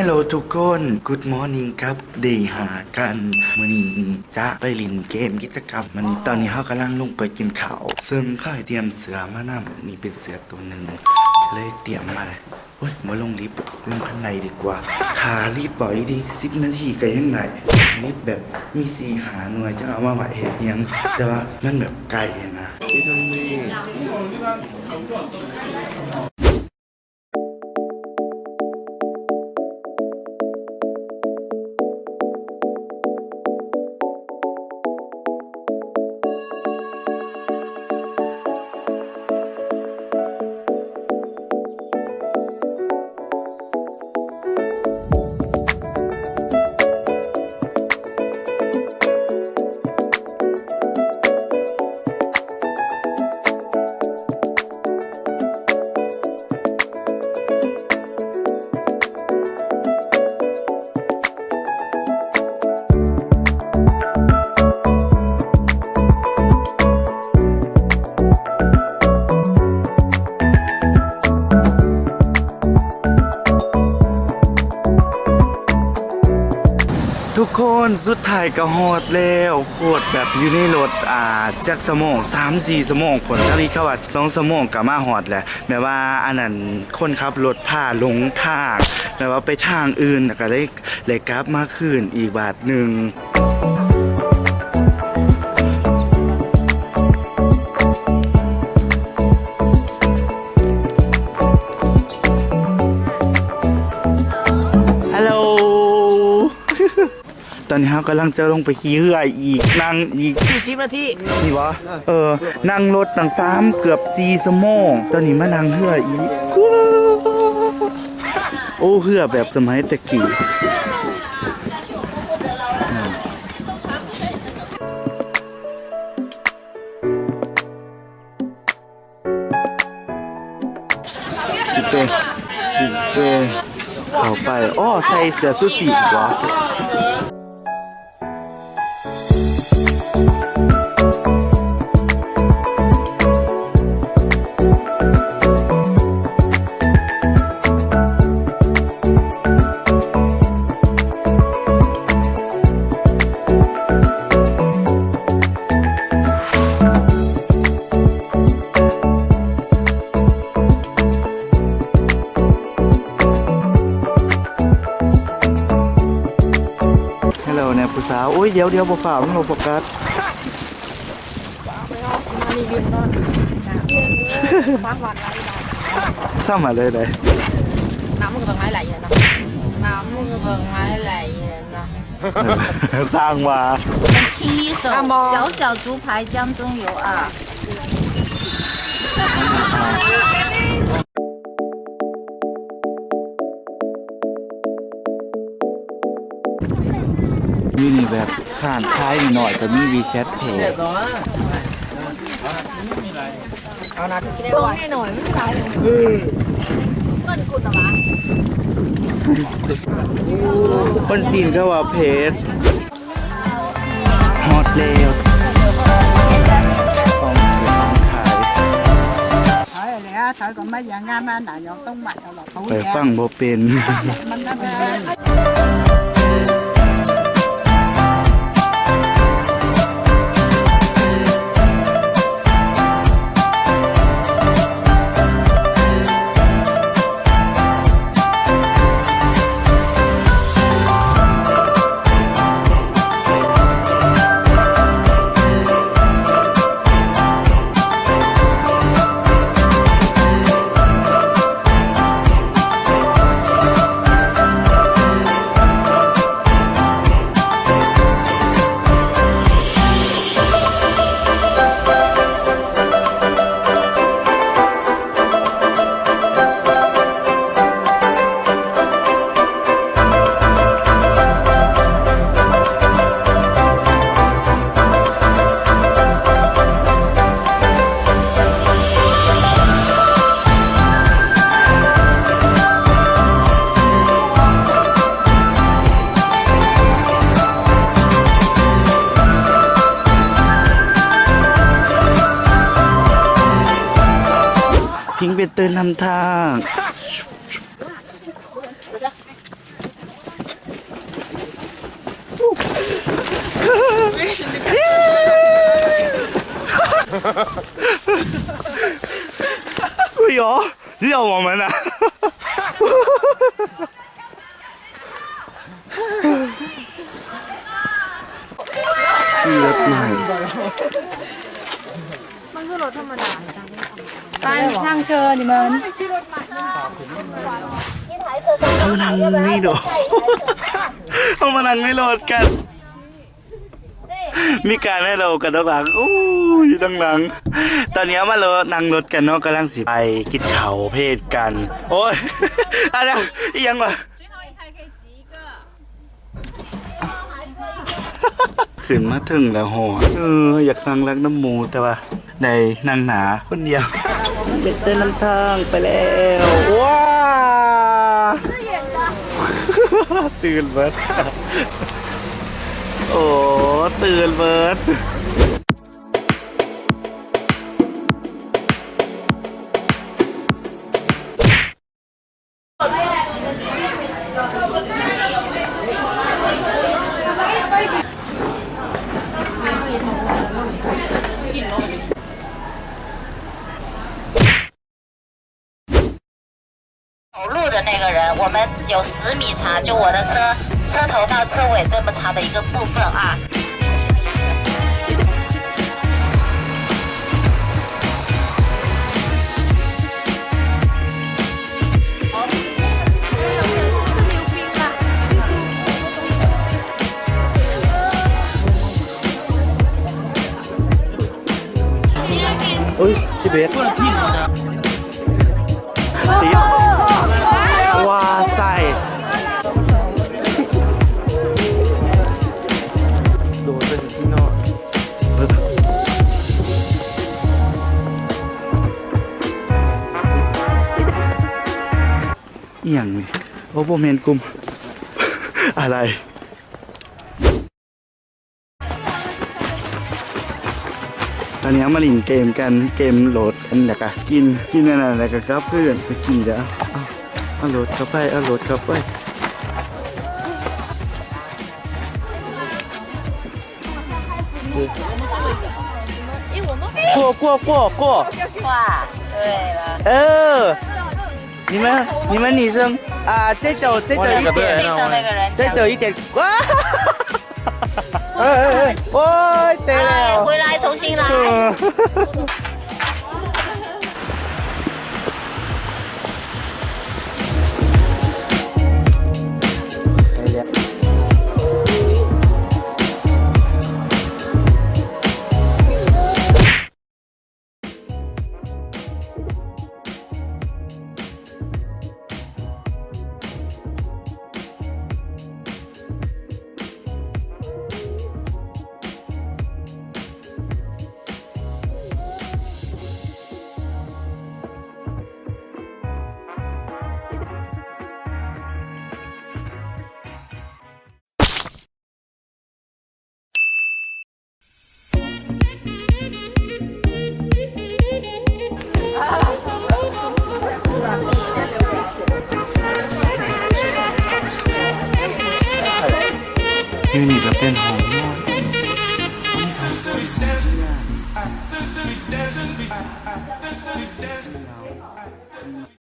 ลโหลทุกคน Good morning ครับเดย์หากันมื้อนี้จะไปเล่นเกมกิจกรรมวันนี้ตอนนี้เฮากำลังลงไปกินข้าวซึ่งเขาให้เตรียมเสือมานำนี่เป็นเสือตัวหนึ่งเลยเตรียมมาเลยเฮ้ยมาลงลิฟต์ลงข้างในดีกว่าหาลิฟต์บ่อยดี10 นาทีก็ยังไงลิฟต์แบบมี4 หาหน่วยจะเอามาไว้เฮ็ดหยังแต่ว่ามันแบบไกลนะทุกคนสุดท้ายก็ฮอดแล้วโคตรแบบอยู่ในรถจากสมอง3-4 สมองคนถ้ามีเข้าว่า2 สมองก็มาฮอดแหละแม้ว่าอันนั้นคนขับรถพาลงทางแม้ว่าไปทางอื่นก็เลยกลับมาคืนอีกบาทหนึ่งตอนนี้เรากำลังจะลงไปขี่เรืออีกนั่งอีก40 นาทีนี่วะนั่งรถตั้ง3 เกือบ 4 ชั่วโมงตอนนี้มานั่งเรืออีกโอ้เรือแบบสมัยตะกี้เจเข้าไปอ้อใส่เสื้อสูทสีวะผู้สาวโอ้ยเดี๋ยวบ่ฝ่ามันโลโฟกัสซ้ำมาเลยน้ำมันก็ต้องไหลนะน้ำมันก็ต้องไหลนะสร้างมา第一手小小猪排江中油啊นี่แบบข้างท้ายหน่อยจะมีวีแชทเพจเอานะตรงนี้หน่อยไม่ใช่เงินกูตะวะคนจีนก็ว่าเพจฮอตเลวของเสียงขายถอยก็ไม่อย่างงานมาหนายังต้องหมัดเอาหรอกเขาไปฟังบ่เป็นมันน่าเป็นพิงเป็นเตือนนำทาง哎呦，要我们呢？เลือดใหม่ ไปช่างเชิญ你们เอามานั่งไม่โดดเอามานั่งไม่โหลดกัน มีการให้เรากันด้านหลังอู้ยตั้งหลัง ตอนนี้มาเรานั่งรถกันเนาะกำลังสิไปกินเขาเพศกัน โอ้ยอะไรอีหยังวะขึ้นมาถึงแล้วหออยากนั่งรักน้ำหมูแต่ว่าในนั่งหนาคนเดียวเด็กเต้นน้ำทางไปแล้วว้าตื่นเบิดโอ้ตื่นเบิด走路的那个人，我们有10米长，就我的车头到车尾这么长的一个部分啊。เฮ้ยชิเบสติว้าใส่โดนเป็นที่นอกเอียงนี่โอ้โหเมนกลุ่ม อะไรตอนนี้มาหลินเกมกันเกมโหลดอันไหนกะกินอะไรกันครับเพื่อนไปขี่แล้วเอาโหลดเข้าไปเอาโหลดเข้าไป过哇，对了，你们女生啊再走一点地上那个人再走一点哇โอ้ยเตะแล้ว 回来重新来。นี่ก็เป็นห